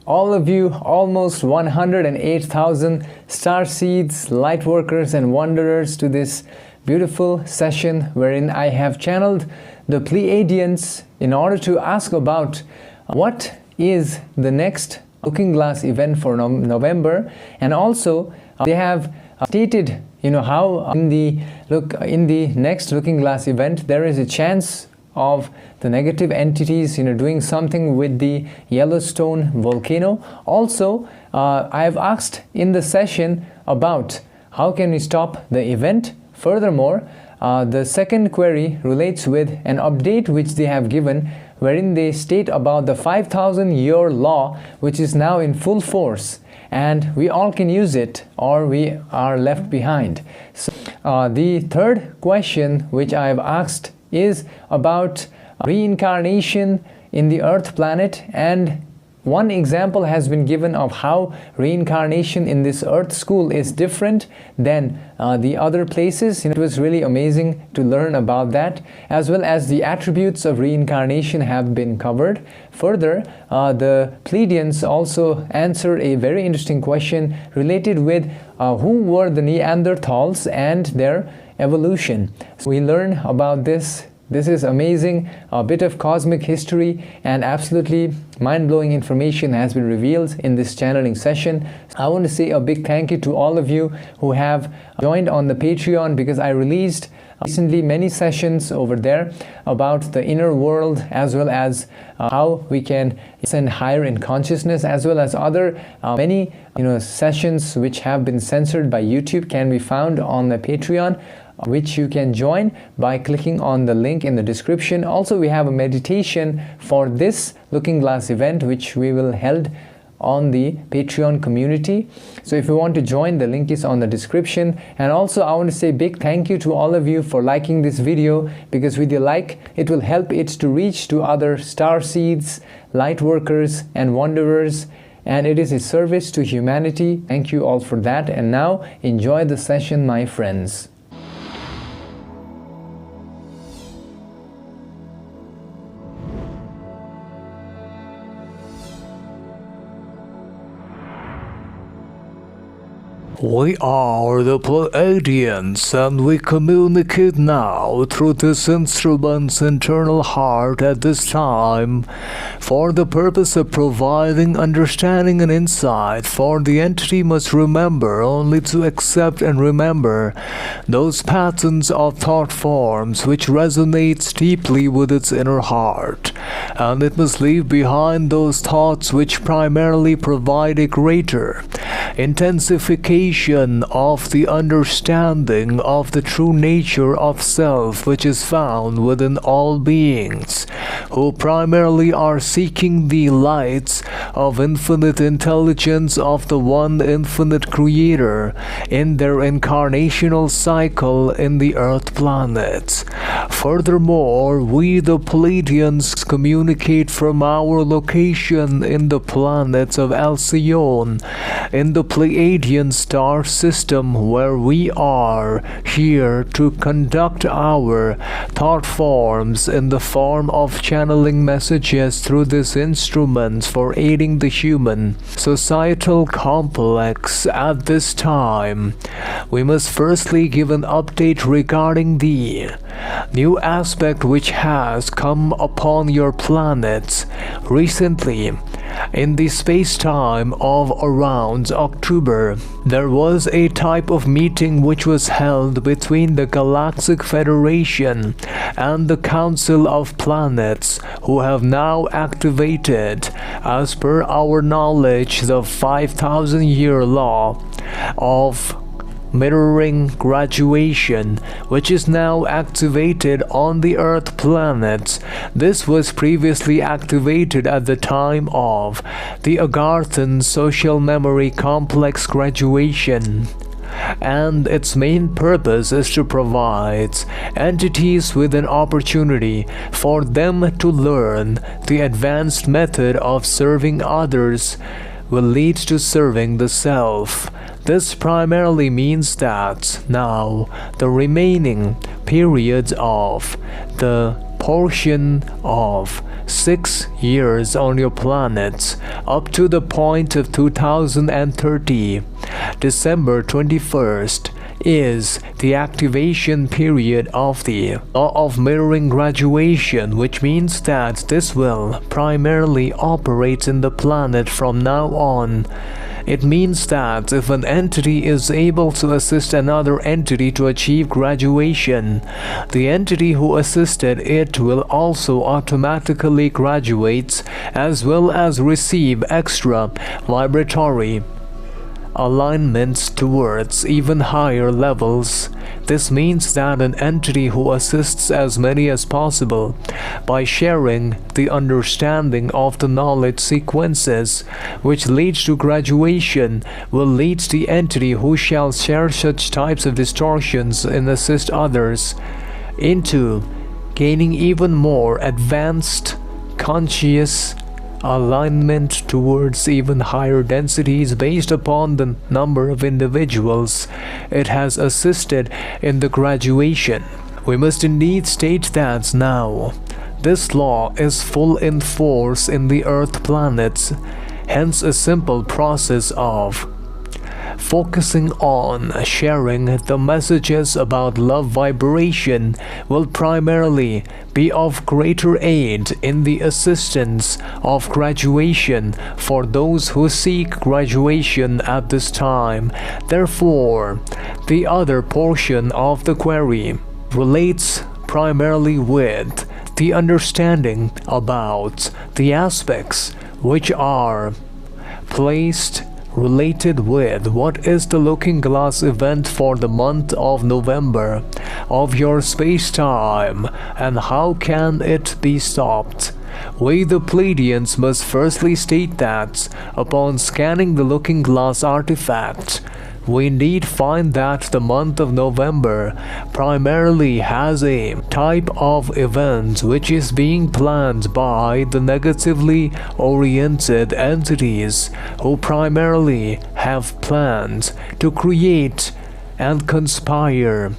All of you, almost 108,000 star seeds, light workers and wanderers, to this beautiful session wherein I have channeled the Pleiadians in order to ask about what is the next looking glass event for November, and also they have stated how in the next looking glass event there is a chance of the negative entities doing something with the Yellowstone volcano. Also, I have asked in the session about how can we stop the event. Furthermore, the second query relates with an update which they have given, wherein they state about the 5,000-year law, which is now in full force, and we all can use it or we are left behind. So, the third question which I have asked is about reincarnation in the Earth planet, and one example has been given of how reincarnation in this Earth school is different than the other places. It was really amazing to learn about that, as well as the attributes of reincarnation have been covered. Further, the Pleiadians also answered a very interesting question related with who were the Neanderthals and their evolution. So we learn about this. This is amazing, a bit of cosmic history and absolutely mind-blowing information has been revealed in this channeling session. I want to say a big thank you to all of you who have joined on the Patreon, because I released recently many sessions over there about the inner world, as well as how we can ascend higher in consciousness, as well as other many sessions which have been censored by YouTube can be found on the Patreon, which you can join by clicking on the link in the description. Also, we have a meditation for this looking glass event which we will held on the Patreon community. So if you want to join, the link is on the description. And also I want to say big thank you to all of you for liking this video, because with your like it will help it to reach to other star seeds, light workers and wanderers, and it is a service to humanity. Thank you all for that. And now enjoy the session, my friends. We are the Pleiadians, and we communicate now through this instrument's internal heart at this time for the purpose of providing understanding and insight, for the entity must remember only to accept and remember those patterns of thought forms which resonates deeply with its inner heart, and it must leave behind those thoughts which primarily provide a greater intensification of the understanding of the true nature of self, which is found within all beings who primarily are seeking the lights of infinite intelligence of the one infinite creator in their incarnational cycle in the Earth planet. Furthermore, we the Pleiadians communicate from our location in the planets of Alcyon in the Pleiadian star system, where we are here to conduct our thought forms in the form of channeling messages through this instrument for aiding the human societal complex. At this time, we must firstly give an update regarding the new aspect which has come upon your planet recently. In the space-time of around October, there was a type of meeting which was held between the Galactic Federation and the Council of Planets, who have now activated, as per our knowledge, the 5,000-year law of mirroring graduation, which is now activated on the Earth planet. This was previously activated at the time of the Agarthan Social Memory Complex graduation, and its main purpose is to provide entities with an opportunity for them to learn the advanced method of serving others will lead to serving the self. This primarily means that now the remaining periods of the portion of 6 years on your planet up to the point of 2030. December 21st is the activation period of the law of mirroring graduation, which means that this will primarily operate in the planet from now on. It means that if an entity is able to assist another entity to achieve graduation, the entity who assisted it will also automatically graduate as well as receive extra vibratory alignments towards even higher levels. This means that an entity who assists as many as possible by sharing the understanding of the knowledge sequences which leads to graduation will lead the entity who shall share such types of distortions and assist others into gaining even more advanced conscious alignment towards even higher densities based upon the number of individuals it has assisted in the graduation. We must indeed state that now this law is full in force in the Earth planets, hence a simple process of focusing on sharing the messages about love vibration will primarily be of greater aid in the assistance of graduation for those who seek graduation at this time. Therefore, the other portion of the query relates primarily with the understanding about the aspects which are placed related with what is the looking glass event for the month of November of your space-time and how can it be stopped. We the Pleiadians must firstly state that upon scanning the looking glass artifact, we indeed find that the month of November primarily has a type of event which is being planned by the negatively oriented entities who primarily have planned to create and conspire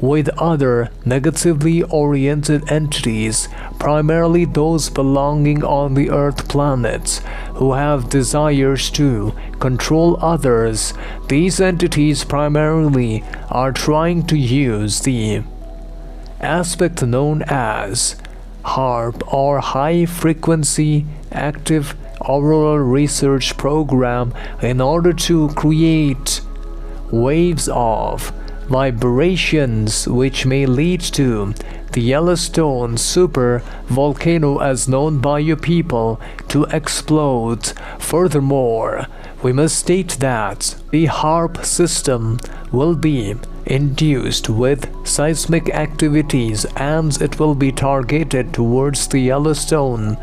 with other negatively oriented entities, primarily those belonging on the Earth planets who have desires to control others. These entities primarily are trying to use the aspect known as HARP or High Frequency Active Auroral Research Program in order to create waves of vibrations which may lead to the Yellowstone super volcano as known by you people to explode. Furthermore, we must state that the HARP system will be induced with seismic activities and it will be targeted towards the Yellowstone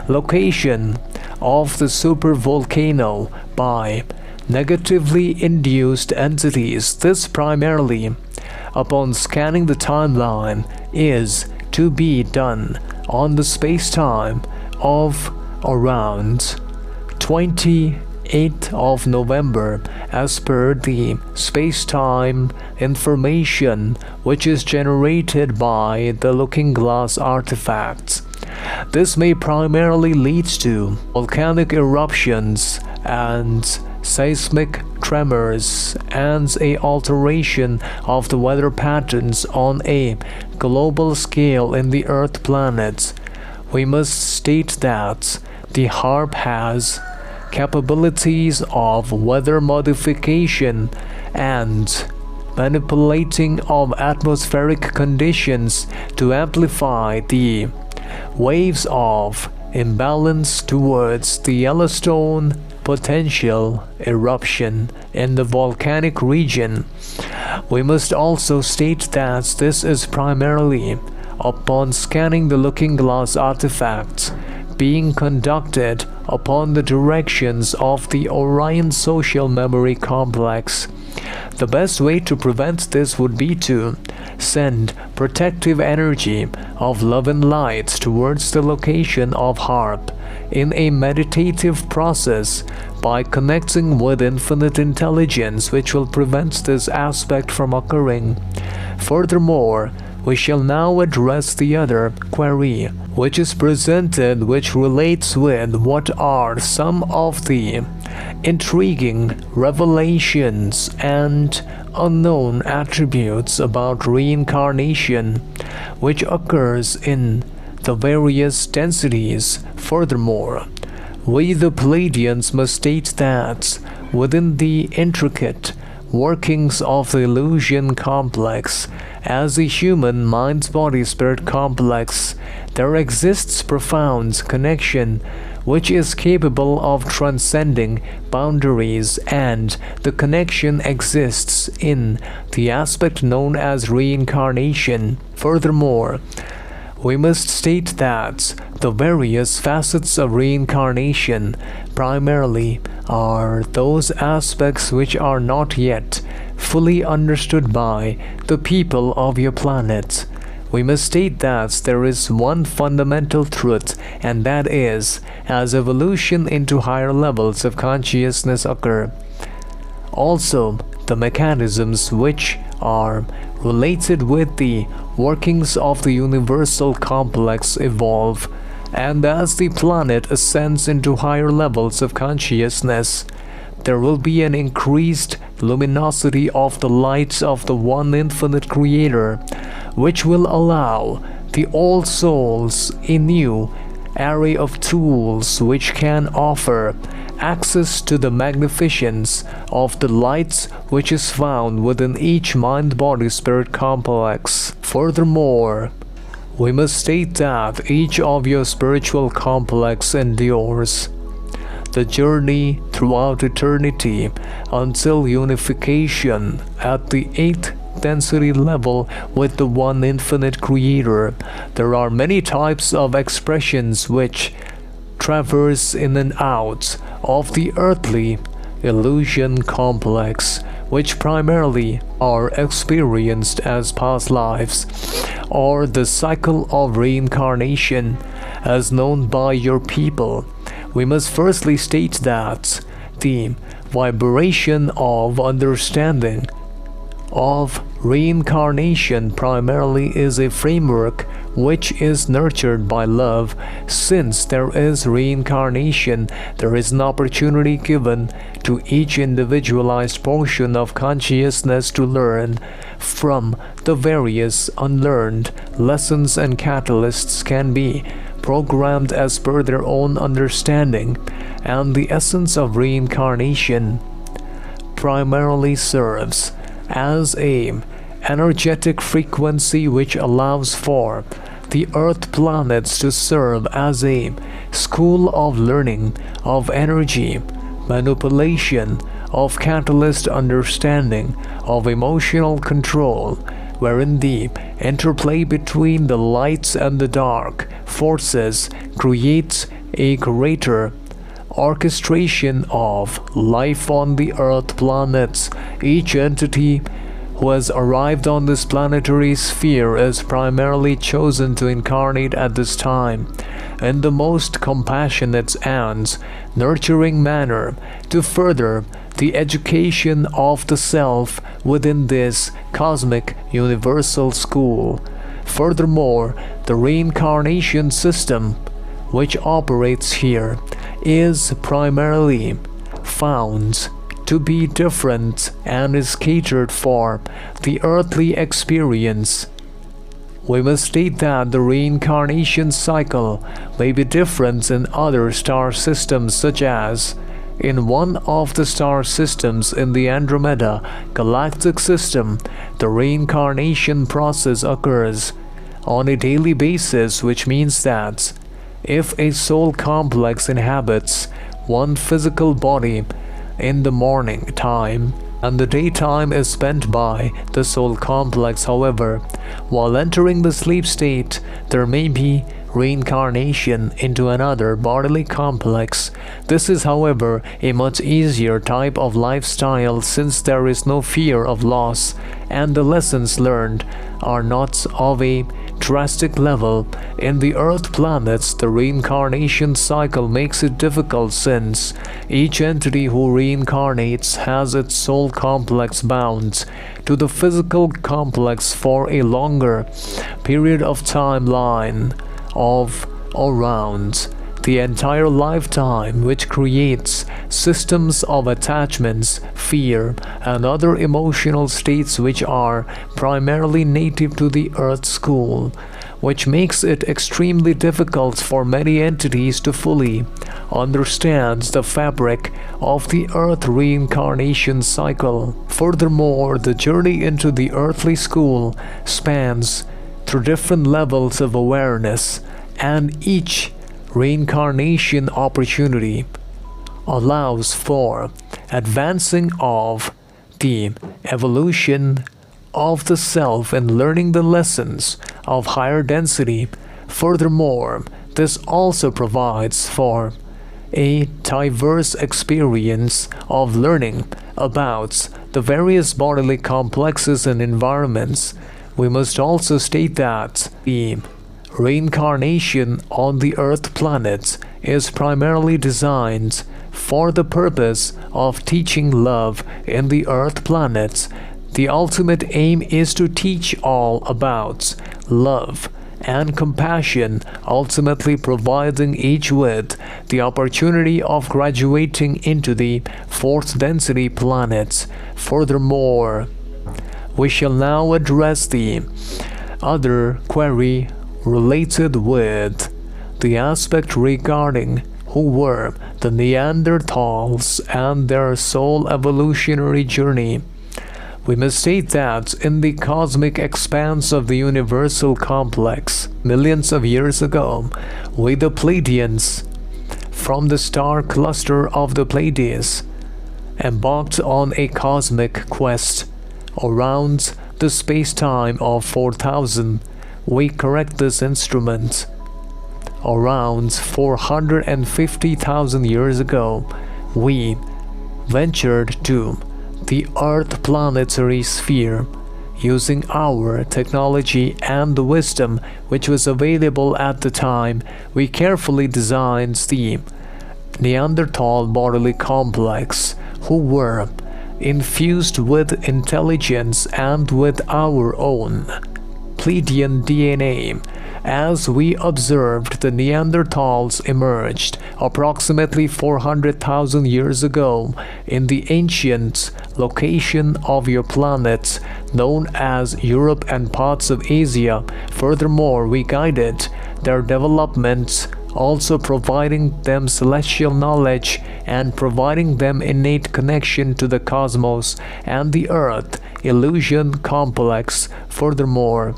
location of the super volcano by negatively induced entities. This primarily, upon scanning the timeline, is to be done on the space-time of around 28th of November as per the space-time information which is generated by the looking glass artifacts. This may primarily lead to volcanic eruptions and seismic tremors and a alteration of the weather patterns on a global scale in the Earth planets. We must state that the HARP has capabilities of weather modification and manipulating of atmospheric conditions to amplify the waves of imbalance towards the Yellowstone potential eruption in the volcanic region. We must also state that this is primarily upon scanning the looking glass artifacts being conducted upon the directions of the Orion Social Memory Complex. The best way to prevent this would be to send protective energy of love and light towards the location of HARP in a meditative process by connecting with infinite intelligence, which will prevent this aspect from occurring. Furthermore, We shall now address the other query, which is presented, which relates with what are some of the intriguing revelations and unknown attributes about reincarnation, which occurs in the various densities. Furthermore, we the Pleiadians must state that within the intricate workings of the illusion complex, as the human mind-body-spirit complex, there exists profound connection which is capable of transcending boundaries, and the connection exists in the aspect known as reincarnation. Furthermore, we must state that the various facets of reincarnation primarily are those aspects which are not yet fully understood by the people of your planet. We must state that there is one fundamental truth, and that is, as evolution into higher levels of consciousness occur, also the mechanisms which are related with the workings of the universal complex evolve, and as the planet ascends into higher levels of consciousness, there will be an increased luminosity of the lights of the one infinite creator, which will allow the old souls a new array of tools which can offer access to the magnificence of the lights which is found within each mind-body-spirit complex. Furthermore, we must state that each of your spiritual complex endures the journey throughout eternity until unification at the 8th density level with the one infinite creator. There are many types of expressions which traverse in and out of the earthly illusion complex, which primarily are experienced as past lives, or the cycle of reincarnation as known by your people. We must firstly state that the vibration of understanding of reincarnation primarily is a framework which is nurtured by love. Since there is reincarnation, there is an opportunity given to each individualized portion of consciousness to learn from the various unlearned lessons, and catalysts can be programmed as per their own understanding, and the essence of reincarnation primarily serves as an energetic frequency which allows for the earth planets to serve as a school of learning, of energy manipulation, of catalyst understanding, of emotional control, wherein the interplay between the lights and the dark forces creates a greater orchestration of life on the earth planets. Each entity who has arrived on this planetary sphere is primarily chosen to incarnate at this time in the most compassionate and nurturing manner to further the education of the self within this cosmic universal school. Furthermore, the reincarnation system which operates here is primarily found to be different and is catered for the earthly experience. We must state that the reincarnation cycle may be different in other star systems, such as in one of the star systems in the Andromeda galactic system, the reincarnation process occurs on a daily basis, which means that if a soul complex inhabits one physical body in the morning time, and the daytime is spent by the soul complex, however, while entering the sleep state, there may be reincarnation into another bodily complex. This is, however, a much easier type of lifestyle, since there is no fear of loss, and the lessons learned are not of a drastic level. In the Earth planets, the reincarnation cycle makes it difficult since each entity who reincarnates has its soul complex bound to the physical complex for a longer period of timeline of around the entire lifetime, which creates systems of attachments, fear, and other emotional states which are primarily native to the Earth school, which makes it extremely difficult for many entities to fully understand the fabric of the Earth reincarnation cycle. Furthermore, the journey into the earthly school spans through different levels of awareness, and each reincarnation opportunity allows for advancing of the evolution of the self and learning the lessons of higher density. Furthermore, this also provides for a diverse experience of learning about the various bodily complexes and environments. We must also state that the reincarnation on the Earth planet is primarily designed for the purpose of teaching love in the Earth planet. The ultimate aim is to teach all about love and compassion, ultimately providing each with the opportunity of graduating into the fourth density planet. Furthermore, we shall now address the other query related with the aspect regarding who were the Neanderthals and their soul evolutionary journey. We must state that in the cosmic expanse of the universal complex, millions of years ago, we the Pleiadians, from the star cluster of the Pleiades, embarked on a cosmic quest around the space-time of 4,000. We correct this instrument. Around 450,000 years ago, we ventured to the Earth planetary sphere. Using our technology and the wisdom which was available at the time, we carefully designed the Neanderthal bodily complex, who were infused with intelligence and with our own Pleiadian DNA. As we observed, the Neanderthals emerged approximately 400,000 years ago in the ancient location of your planet known as Europe and parts of Asia. Furthermore, we guided their development, also providing them celestial knowledge and providing them innate connection to the cosmos and the Earth illusion complex. Furthermore,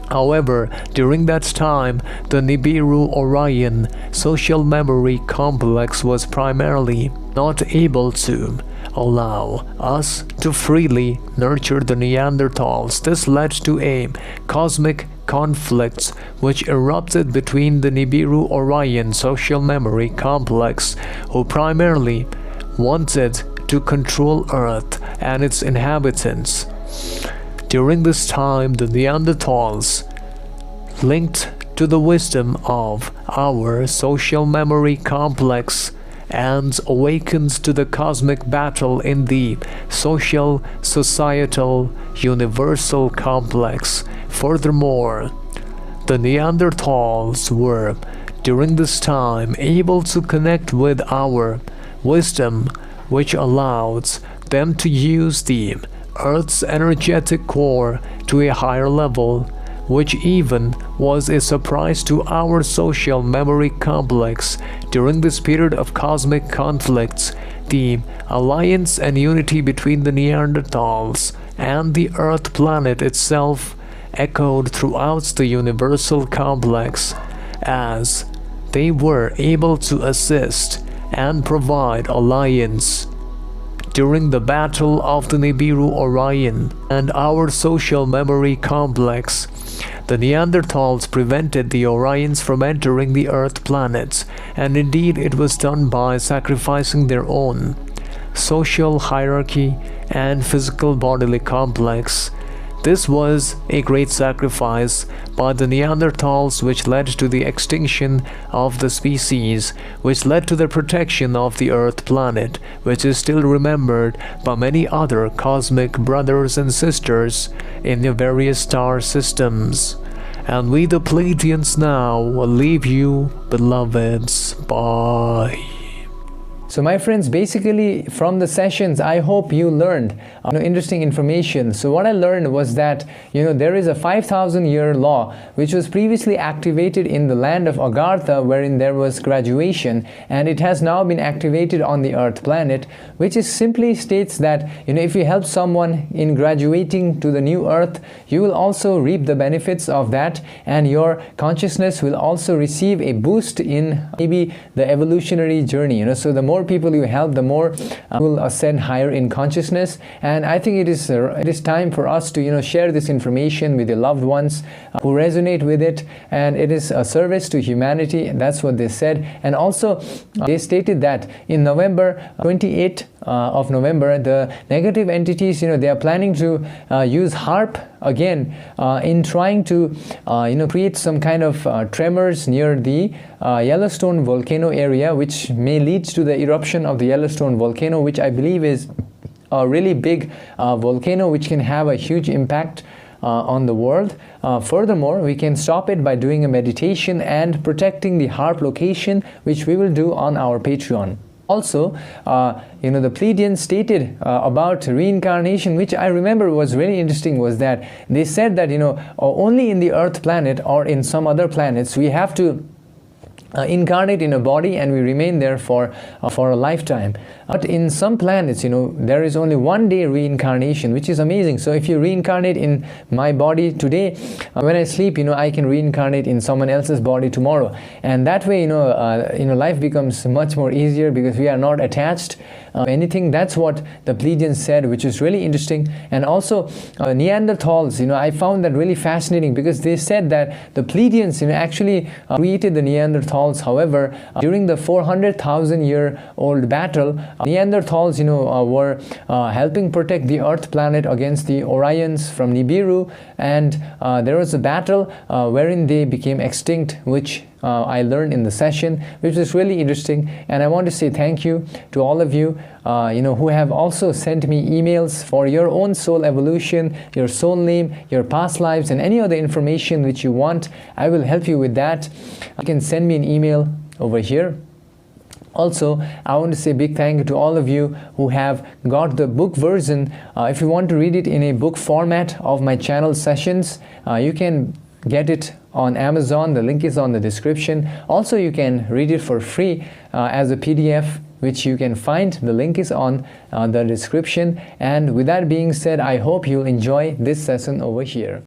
however, during that time, the Nibiru Orion social memory complex was primarily not able to allow us to freely nurture the Neanderthals. This led to a cosmic conflict which erupted between the Nibiru Orion social memory complex, who primarily wanted to control Earth and its inhabitants. During this time, the Neanderthals, linked to the wisdom of our social memory complex and awakened to the cosmic battle in the social, societal, universal complex. Furthermore, the Neanderthals were, during this time, able to connect with our wisdom, which allowed them to use the Earth's energetic core to a higher level, which even was a surprise to our social memory complex. During this period of cosmic conflicts, the alliance and unity between the Neanderthals and the Earth planet itself echoed throughout the universal complex, as they were able to assist and provide alliance during the battle of the Nibiru Orion and our social memory complex. The Neanderthals prevented the Orions from entering the Earth planet, and indeed it was done by sacrificing their own social hierarchy and physical bodily complex. This was a great sacrifice by the Neanderthals, which led to the extinction of the species, which led to the protection of the Earth planet, which is still remembered by many other cosmic brothers and sisters in the various star systems. And we the Pleiadians now leave you, beloveds. Bye. So my friends, basically from the sessions, I hope you learned interesting information. So what I learned was that there is a 5,000-year law which was previously activated in the land of Agartha, wherein there was graduation, and it has now been activated on the Earth planet, which is simply states that if you help someone in graduating to the new Earth, you will also reap the benefits of that, and your consciousness will also receive a boost in maybe the evolutionary journey. So the more people you help, the more will ascend higher in consciousness. And I think it is time for us to share this information with your loved ones who resonate with it, and it is a service to humanity, and that's what they said. And also they stated that in November 28th of November, the negative entities, they are planning to use HARP again in trying to create some kind of tremors near the Yellowstone volcano area, which may lead to the eruption of the Yellowstone volcano, which I believe is a really big volcano which can have a huge impact on the world. Furthermore, we can stop it by doing a meditation and protecting the HARP location, which we will do on our Patreon. Also, the Pleiadians stated about reincarnation, which I remember was really interesting, was that they said that only in the Earth planet or in some other planets we have to incarnate in a body and we remain there for a lifetime. But in some planets, there is only one day reincarnation, which is amazing. So if you reincarnate in my body today, when I sleep, I can reincarnate in someone else's body tomorrow, and that way, life becomes much more easier because we are not attached anything. That's what the Pleiadians said, which is really interesting. And also Neanderthals, I found that really fascinating, because they said that the Pleiadians actually created the Neanderthals. However, during the 400,000-year-old battle, Neanderthals were helping protect the Earth planet against the Orions from Nibiru, and there was a battle wherein they became extinct, which I learned in the session, which is really interesting. And I want to say thank you to all of you who have also sent me emails for your own soul evolution, your soul name, your past lives, and any other information which you want. I will help you with that. You can send me an email over here. Also, I want to say a big thank you to all of you who have got the book version. If you want to read it in a book format of my channel sessions, you can get it on Amazon. The link is on the description. Also, you can read it for free as a PDF, which you can find. The link is on the description. And with that being said, I hope you'll enjoy this session over here.